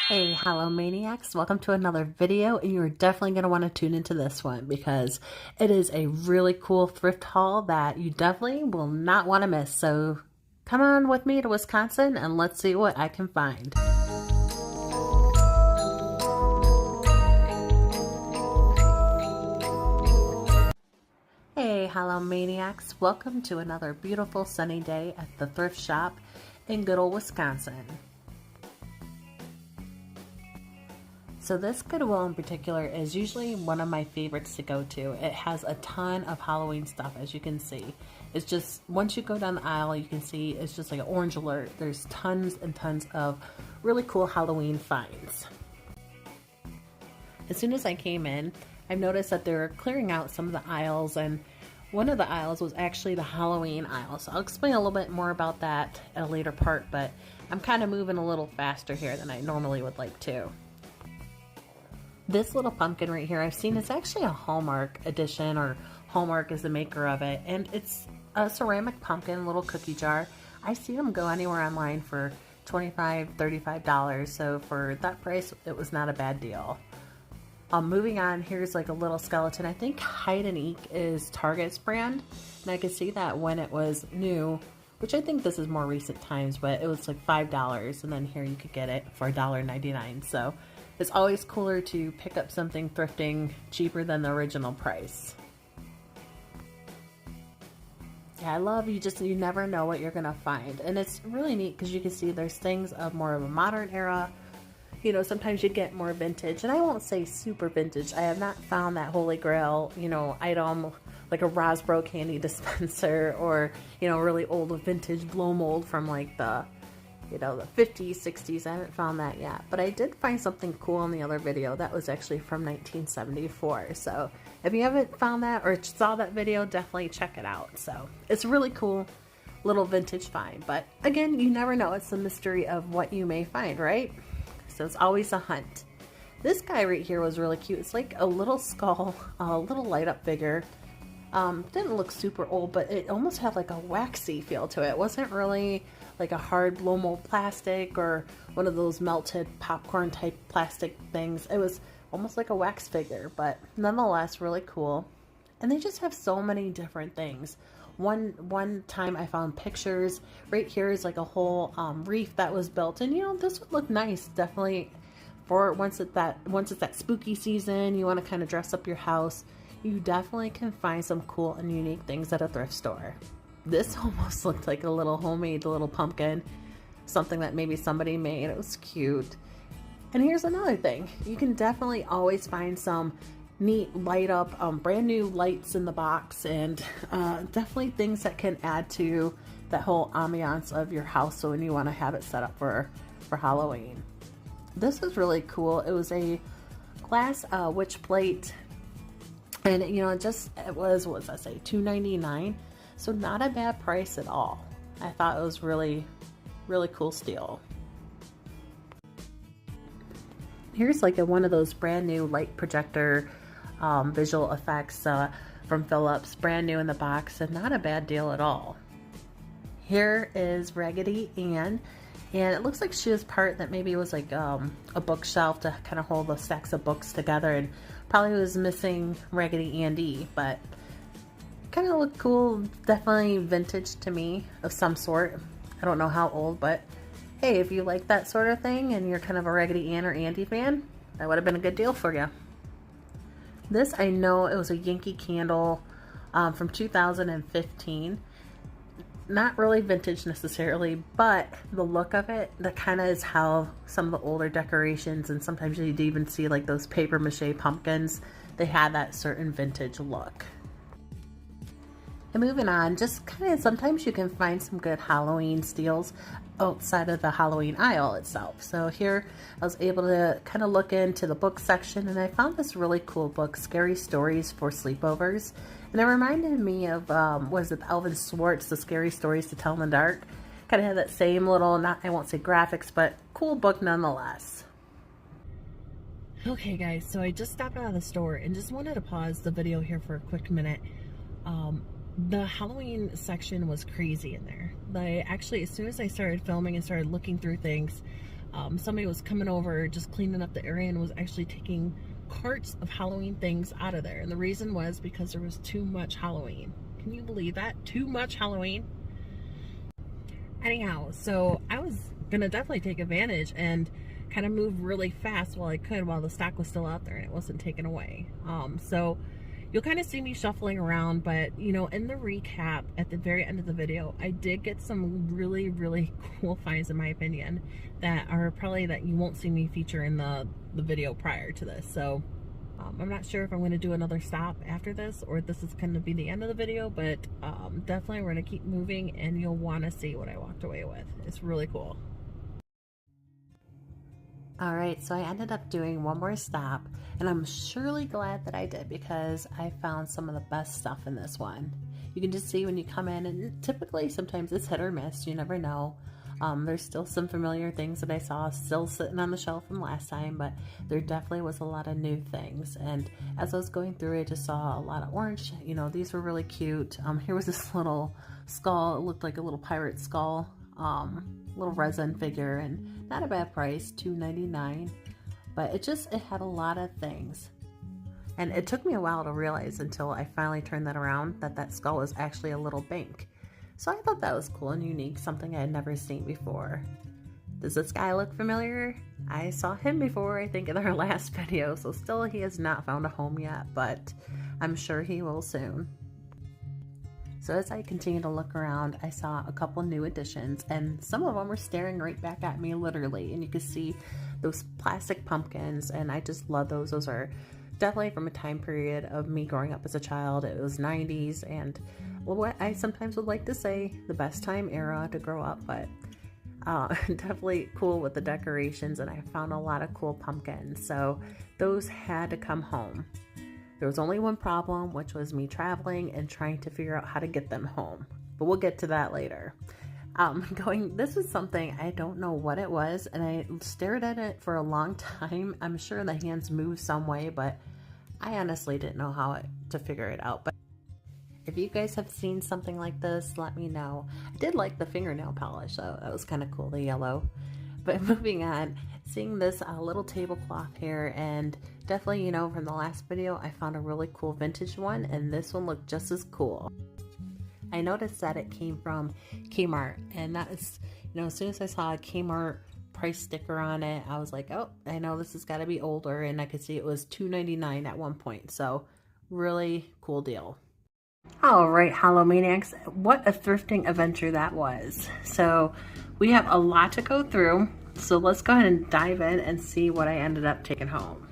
Hey, hello maniacs. Welcome to another video, and you're definitely going to want to tune into this one because it is a really cool thrift haul that you definitely will not want to miss. So come on with me to Wisconsin and let's see what I can find. Hey, hello maniacs. Welcome to another beautiful sunny day at the thrift shop in good old Wisconsin. So this Goodwill in particular is usually one of my favorites to go to. It has a ton of Halloween stuff, as you can see. It's just, once you go down the aisle, you can see it's just like an orange alert. There's tons and tons of really cool Halloween finds. As soon as I came in, I've noticed that they're clearing out some of the aisles, and one of the aisles was actually the Halloween aisle. So I'll explain a little bit more about that at a later part, but I'm kind of moving a little faster here than I normally would like to. This little pumpkin right here, I've seen it's actually a Hallmark edition, or Hallmark is the maker of it, and it's a ceramic pumpkin, little cookie jar. I've seen them go anywhere online for $25, $35, so for that price, it was not a bad deal. Moving on, here's like a little skeleton. I think Hide and Eek is Target's brand, and I could see that when it was new, which I think this is more recent times, but it was like $5, and then here you could get it for $1.99, so it's always cooler to pick up something thrifting cheaper than the original price. Yeah, I love you never know what you're gonna find, and it's really neat because you can see there's things of more of a modern era. You know, sometimes you get more vintage, and I won't say super vintage. I have not found that holy grail, item like a Rosbro candy dispenser, or really old vintage blow mold from like the 50s, 60s. I haven't found that yet, but I did find something cool in the other video that was actually from 1974. So if you haven't found that or saw that video, definitely check it out. So it's a really cool little vintage find, but again, you never know. It's the mystery of what you may find, right? So it's always a hunt. This guy right here was really cute. It's like a little skull, a little light up figure. Didn't look super old, but it almost had like a waxy feel to it. It wasn't really like a hard blow mold plastic or one of those melted popcorn type plastic things. It was almost like a wax figure, but nonetheless really cool. And they just have so many different things. One time I found pictures. Right here is like a whole reef that was built, and this would look nice, definitely, for once it's that spooky season, you want to kind of dress up your house. You definitely can find some cool and unique things at a thrift store. This almost looked like a little homemade little pumpkin, something that maybe somebody made. It was cute. And here's another thing. You can definitely always find some neat light up, brand new lights in the box, and definitely things that can add to that whole ambiance of your house, so when you want to have it set up for Halloween. This is really cool. It was a glass witch plate, and it was, what did I say, $2.99, so not a bad price at all. I thought it was really, really cool steal. Here's like one of those brand new light projector visual effects from Philips, brand new in the box, and not a bad deal at all. Here is Raggedy Ann, and it looks like she was part that maybe it was like a bookshelf to kind of hold the stacks of books together, and probably was missing Raggedy Andy, but kind of looked cool. Definitely vintage to me of some sort. I don't know how old, but hey, if you like that sort of thing and you're kind of a Raggedy Ann or Andy fan, that would have been a good deal for you. This, I know it was a Yankee Candle from 2015. Not really vintage necessarily, but the look of it, that kind of is how some of the older decorations, and sometimes you'd even see like those paper mache pumpkins, they had that certain vintage look. And moving on, just kind of sometimes you can find some good Halloween steals outside of the Halloween aisle itself. So here I was able to kind of look into the book section, and I found this really cool book, Scary Stories for Sleepovers. And it reminded me of, was it Alvin Schwartz, The Scary Stories to Tell in the Dark? Kind of had that same little, I won't say graphics, but cool book nonetheless. Okay guys, so I just stopped out of the store and just wanted to pause the video here for a quick minute. The Halloween section was crazy in there. Actually, as soon as I started filming and started looking through things, Somebody was coming over, just cleaning up the area, and was actually taking carts of Halloween things out of there. And the reason was because there was too much Halloween. Can you believe that? Too much Halloween. Anyhow, so I was gonna definitely take advantage and kind of move really fast while I could, while the stock was still out there and it wasn't taken away. So you'll kind of see me shuffling around, but you know, in the recap at the very end of the video, I did get some really, really cool finds, in my opinion, that are probably that you won't see me feature in the video prior to this. So I'm not sure if I'm going to do another stop after this, or this is going to be the end of the video, but definitely we're going to keep moving and you'll want to see what I walked away with. It's really cool. All right, so I ended up doing one more stop, and I'm surely glad that I did, because I found some of the best stuff in this one. You can just see when you come in, and typically sometimes it's hit or miss, you never know. There's still some familiar things that I saw still sitting on the shelf from last time, but there definitely was a lot of new things. And as I was going through, I just saw a lot of orange. You know, these were really cute. Here was this little skull. It looked like a little pirate skull. Little resin figure, and not a bad price, $2.99, but it had a lot of things. And it took me a while to realize, until I finally turned that around, that skull was actually a little bank. So I thought that was cool and unique, something I had never seen before. Does this guy look familiar? I saw him before, I think, in our last video, so still he has not found a home yet, but I'm sure he will soon. So as I continued to look around, I saw a couple new additions, and some of them were staring right back at me, literally. And you could see those plastic pumpkins, and I just love those. Those are definitely from a time period of me growing up as a child. It was 90s, and well, what I sometimes would like to say, the best time era to grow up, but definitely cool with the decorations, and I found a lot of cool pumpkins. So those had to come home. There was only one problem, which was me traveling and trying to figure out how to get them home. But we'll get to that later. This was something, I don't know what it was, and I stared at it for a long time. I'm sure the hands moved some way, but I honestly didn't know how to figure it out. But if you guys have seen something like this, let me know. I did like the fingernail polish, so that was kind of cool, the yellow. But moving on, seeing this little tablecloth here, and definitely, you know, from the last video, I found a really cool vintage one, and this one looked just as cool. I noticed that it came from Kmart, and that is, you know, as soon as I saw a Kmart price sticker on it, I was like, oh, I know this has got to be older, and I could see it was $2.99 at one point, so really cool deal. All right, Hallowmaniacs, what a thrifting adventure that was. So we have a lot to go through, so let's go ahead and dive in and see what I ended up taking home.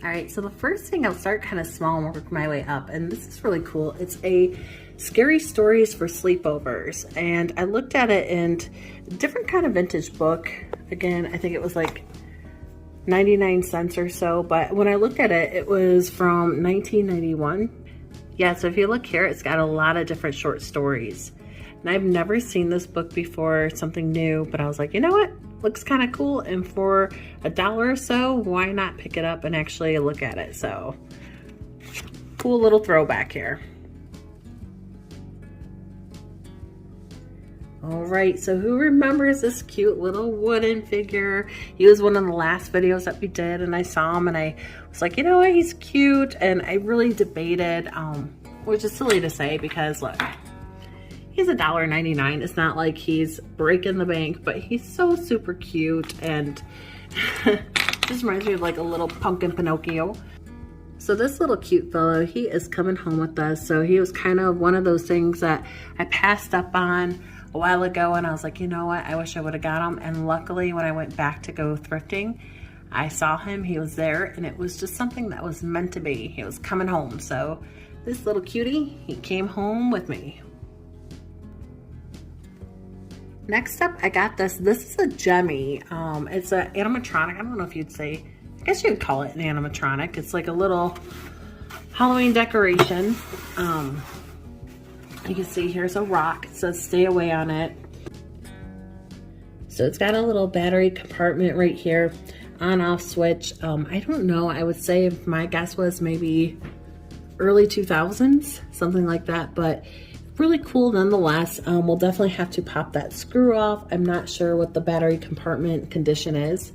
All right, so the first thing, I'll start kind of small and work my way up, and this is really cool. It's a Scary Stories for Sleepovers, and I looked at it in a different kind of vintage book. Again, I think it was like 99 cents or so, but when I looked at it, it was from 1991. Yeah, so if you look here, it's got a lot of different short stories. And I've never seen this book before, something new, but I was like, you know what? Looks kind of cool, and for $1 or so, why not pick it up and actually look at it? So, cool little throwback here. All right, so who remembers this cute little wooden figure? He was one of the last videos that we did, and I saw him and I was like, you know what, he's cute. And I really debated, which is silly to say because look, he's $1.99. It's not like he's breaking the bank, but he's so super cute, and just reminds me of like a little pumpkin Pinocchio. So this little cute fellow, he is coming home with us. So he was kind of one of those things that I passed up on a while ago, and I was like, you know what, I wish I would have got him. And luckily when I went back to go thrifting, I saw him, he was there, and it was just something that was meant to be. He was coming home. So this little cutie, he came home with me. Next up, I got this. This is a Jemmy. It's an animatronic. I don't know if you'd say, I guess you'd call it an animatronic. It's like a little Halloween decoration. You can see here's a rock. It says stay away on it. So it's got a little battery compartment right here, on off switch. I don't know, I would say if my guess was maybe early 2000s, something like that, but really cool nonetheless. We'll definitely have to pop that screw off. I'm not sure what the battery compartment condition is,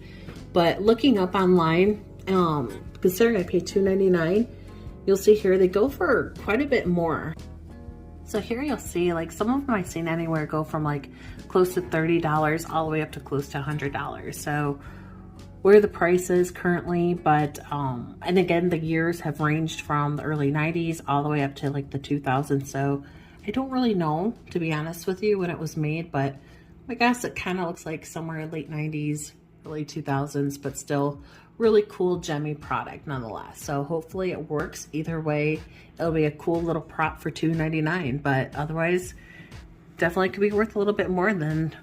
but looking up online, considering I paid $2.99, you'll see here they go for quite a bit more. So here you'll see, like, some of them I've seen anywhere go from like close to $30 all the way up to close to $100. So where the price is currently, but and again, the years have ranged from the early 90s all the way up to like the 2000s. So I don't really know, to be honest with you, when it was made, but I guess it kind of looks like somewhere late 90s, early 2000s, but still really cool gemmy product nonetheless. So hopefully it works either way. It'll be a cool little prop for $2.99, but otherwise definitely could be worth a little bit more than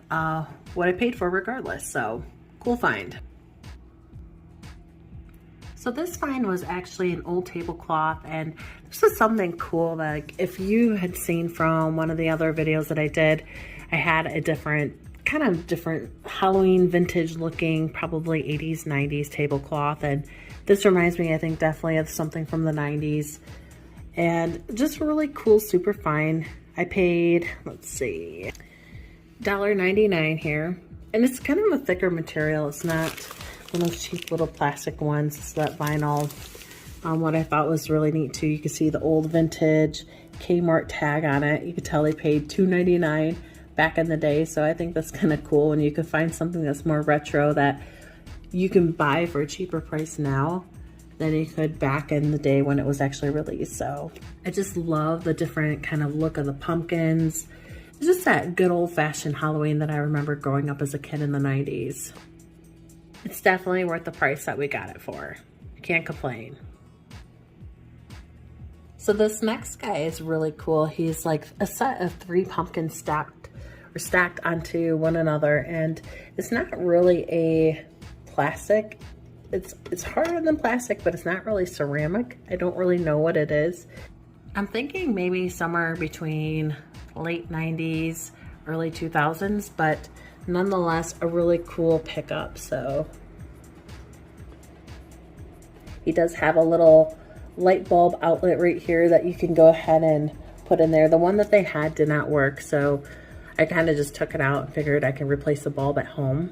what I paid for regardless. So cool find. So this find was actually an old tablecloth, and this is something cool that, like, if you had seen from one of the other videos that I did, I had a different Halloween vintage looking, probably 80s, 90s tablecloth, and this reminds me, I think, definitely of something from the 90s, and just really cool, super fine. I paid, let's see, $1.99 here, and it's kind of a thicker material. It's not one of those cheap little plastic ones. It's that vinyl. What I thought was really neat too, you can see the old vintage Kmart tag on it. You could tell they paid $2.99 back in the day, so I think that's kind of cool when you can find something that's more retro that you can buy for a cheaper price now than you could back in the day when it was actually released. So I just love the different kind of look of the pumpkins. It's just that good old-fashioned Halloween that I remember growing up as a kid in the 90s. It's definitely worth the price that we got it for. Can't complain. So this next guy is really cool. He's like a set of 3 pumpkins stacked onto one another, and it's not really a plastic. It's harder than plastic, but it's not really ceramic. I don't really know what it is. I'm thinking maybe somewhere between late 90s, early 2000s, but nonetheless a really cool pickup. So he does have a little light bulb outlet right here that you can go ahead and put in there. The one that they had did not work, so I kind of just took it out and figured I could replace the bulb at home.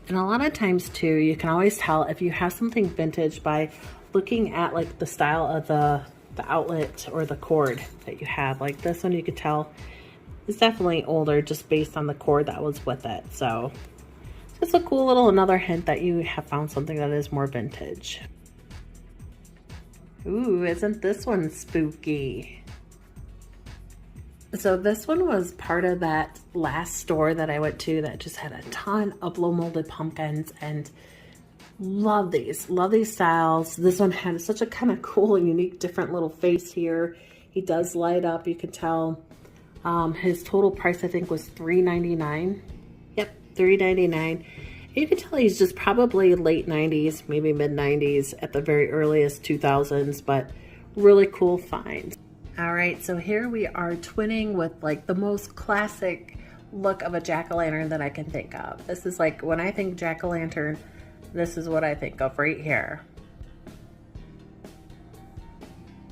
And a lot of times too, you can always tell if you have something vintage by looking at like the style of the outlet or the cord that you have. Like this one, you could tell it's definitely older just based on the cord that was with it. So it's a cool little another hint that you have found something that is more vintage. Ooh, isn't this one spooky? So this one was part of that last store that I went to that just had a ton of blow molded pumpkins, and love these styles. This one had such a kind of cool and unique different little face here. He does light up, you could tell. His total price I think was $3.99. Yep, $3.99. You can tell he's just probably late 90s, maybe mid 90s at the very earliest 2000s, but really cool find. All right, so here we are twinning with like the most classic look of a jack-o'-lantern that I can think of. This is like, when I think jack-o'-lantern, this is what I think of right here.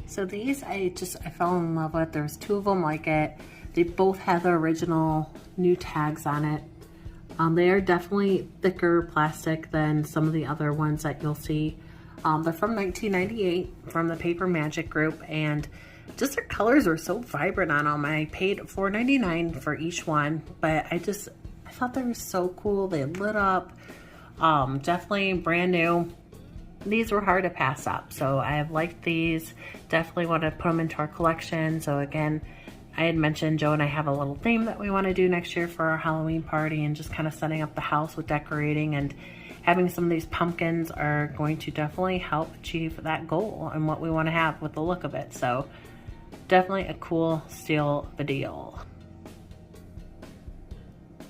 So these I fell in love with. There's 2 of them like it. They both have the original new tags on it. They are definitely thicker plastic than some of the other ones that you'll see. They're from 1998 from the Paper Magic Group, and just their colors were so vibrant on them. I paid $4.99 for each one, but I thought they were so cool. They lit up, definitely brand new. These were hard to pass up, so I have liked these. Definitely want to put them into our collection. So again, I had mentioned Joe and I have a little theme that we want to do next year for our Halloween party, and just kind of setting up the house with decorating, and having some of these pumpkins are going to definitely help achieve that goal and what we want to have with the look of it. So definitely a cool steal of a deal.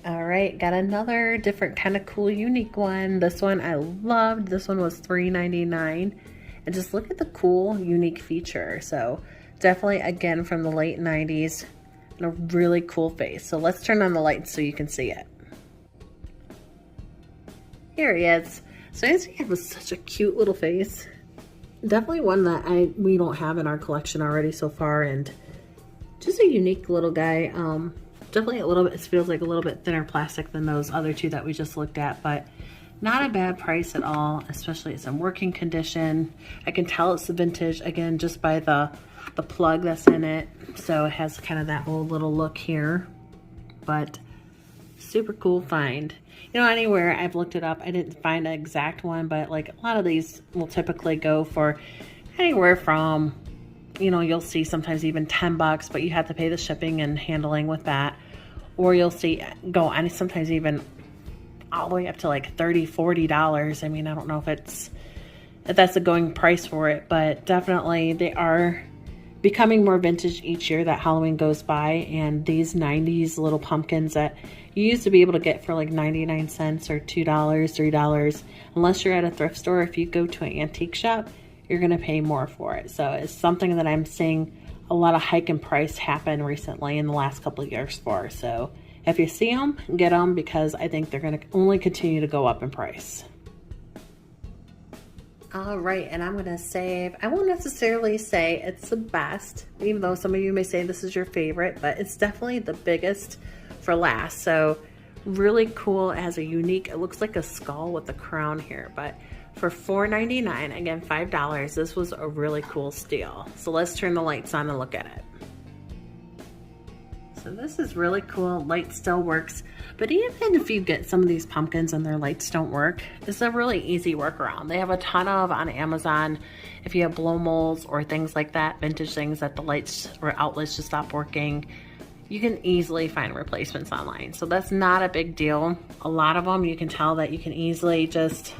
All right, got another different kind of cool, unique one. This one I loved. This one was $3.99. And just look at the cool, unique feature. So definitely, again, from the late 90s, and a really cool face. So let's turn on the lights so you can see it. Here he is. So as he has such a cute little face. Definitely one that we don't have in our collection already so far, and just a unique little guy. Definitely a little bit, it feels like a little bit thinner plastic than those other two that we just looked at, but not a bad price at all, especially it's in working condition. I can tell it's the vintage, again, just by the plug that's in it. So it has kind of that old little look here, but super cool find. You know, anywhere I've looked it up, I didn't find an exact one, but like a lot of these will typically go for anywhere from, you know, you'll see sometimes even 10 bucks, but you have to pay the shipping and handling with that. Or you'll see go, and sometimes even all the way up to like $30, $40. I mean, I don't know if that's the going price for it, but definitely they are becoming more vintage each year that Halloween goes by. And these 90s little pumpkins that you used to be able to get for like 99 cents or $2, $3, unless you're at a thrift store. If you go to an antique shop, you're going to pay more for it. So it's something that I'm seeing a lot of hike in price happen recently in the last couple of years for. So if you see them, get them, because I think they're going to only continue to go up in price. All right, and I'm going to save, I won't necessarily say it's the best, even though some of you may say this is your favorite, but it's definitely the biggest for last. So really cool. It has a unique, it looks like a skull with a crown here, but for $4.99, again, $5, this was a really cool steal. So let's turn the lights on and look at it. So this is really cool. Light still works, but even if you get some of these pumpkins and their lights don't work, it's a really easy workaround. They have a ton of on Amazon. If you have blow molds or things like that, vintage things that the lights or outlets just stop working, you can easily find replacements online. So that's not a big deal. A lot of them, you can tell that you can easily just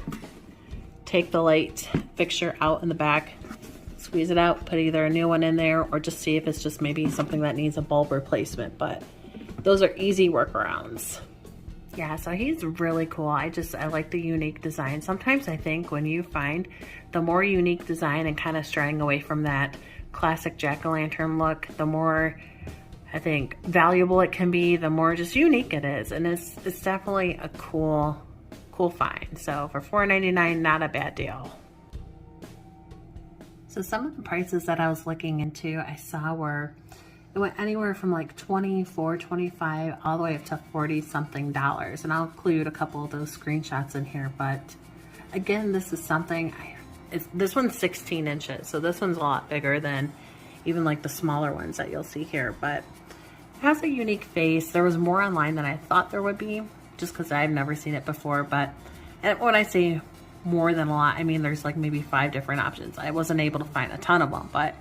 take the light fixture out in the back, squeeze it out, put either a new one in there, or just see if it's just maybe something that needs a bulb replacement. But those are easy workarounds. Yeah, so he's really cool. I like the unique design. Sometimes I think when you find the more unique design and kind of straying away from that classic jack-o'-lantern look, the more I think valuable it can be, the more just unique it is. And it's definitely a cool find. So for $4.99, not a bad deal. So some of the prices that I was looking into, I saw were, it went anywhere from like $24, $25, all the way up to $40-something. And I'll include a couple of those screenshots in here. But again, this is something, this one's 16 inches. So this one's a lot bigger than even like the smaller ones that you'll see here. But it has a unique face. There was more online than I thought there would be, just because I've never seen it before. But and when I say more than a lot, I mean there's like maybe 5 different options. I wasn't able to find a ton of them, but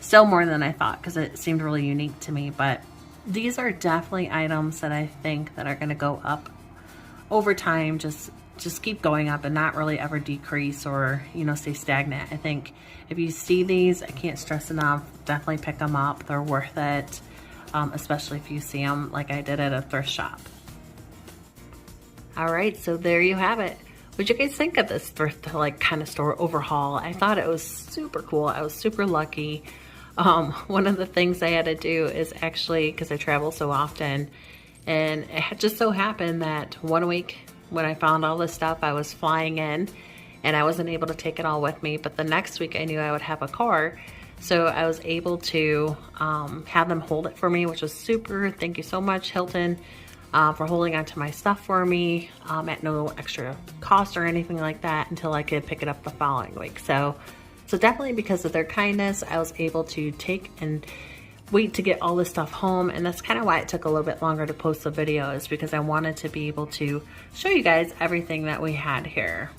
still more than I thought because it seemed really unique to me. But these are definitely items that I think that are going to go up over time, just keep going up and not really ever decrease or, you know, stay stagnant. I think if you see these, I can't stress enough, definitely pick them up. They're worth it, especially if you see them like I did at a thrift shop. All right, so there you have it. What'd you guys think of this thrift like kind of store overhaul? I thought it was super cool. I was super lucky. One of the things I had to do is actually, because I travel so often, and it had just so happened that one week when I found all this stuff, I was flying in and I wasn't able to take it all with me. But the next week I knew I would have a car. So I was able to have them hold it for me, which was super. Thank you so much, Hilton, for holding on to my stuff for me at no extra cost or anything like that until I could pick it up the following week. So definitely because of their kindness, I was able to take and wait to get all this stuff home. And that's kind of why it took a little bit longer to post the video, is because I wanted to be able to show you guys everything that we had here.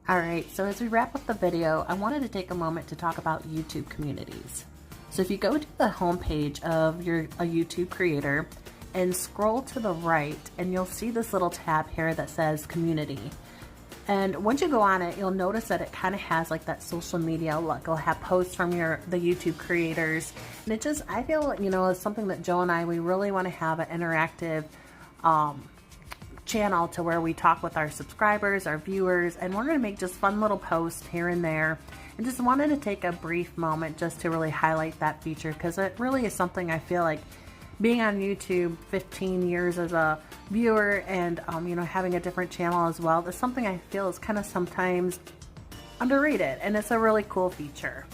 All right, so as we wrap up the video, I wanted to take a moment to talk about YouTube communities. So if you go to the homepage of a YouTube creator and scroll to the right, and you'll see this little tab here that says community. And once you go on it, you'll notice that it kind of has like that social media look. It'll have posts from the YouTube creators. And it just, I feel, you know, it's something that Joe and I, we really want to have an interactive channel to where we talk with our subscribers, our viewers, and we're going to make just fun little posts here and there. And just wanted to take a brief moment just to really highlight that feature, because it really is something I feel like, being on YouTube 15 years as a viewer and, you know, having a different channel as well, is something I feel is kind of sometimes underrated, and it's a really cool feature.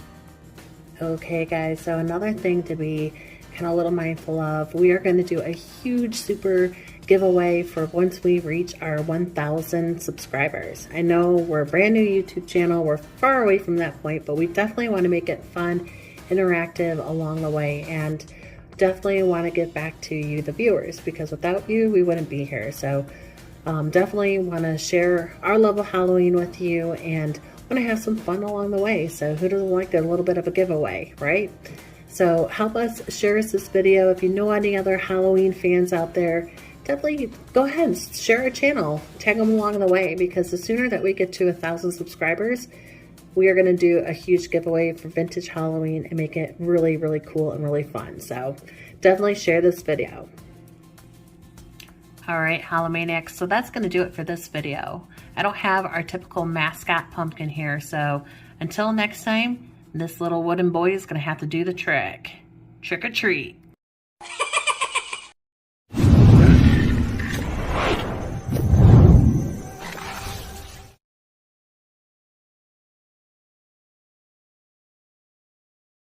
Okay guys, so another thing to be kind of a little mindful of, we are going to do a huge super giveaway for once we reach our 1,000 subscribers. I know we're a brand new YouTube channel, we're far away from that point, but we definitely want to make it fun, interactive along the way, and definitely want to give back to you, the viewers, because without you, we wouldn't be here. So definitely want to share our love of Halloween with you and want to have some fun along the way. So who doesn't like a little bit of a giveaway, right? So help us share this video. If you know any other Halloween fans out there, definitely go ahead and share our channel, tag them along the way, because the sooner that we get to 1,000 subscribers, we are going to do a huge giveaway for vintage Halloween and make it really, really cool and really fun. So definitely share this video. All right, Halloween-ics, so that's going to do it for this video. I don't have our typical mascot pumpkin here, so until next time, this little wooden boy is going to have to do the trick. Trick or treat.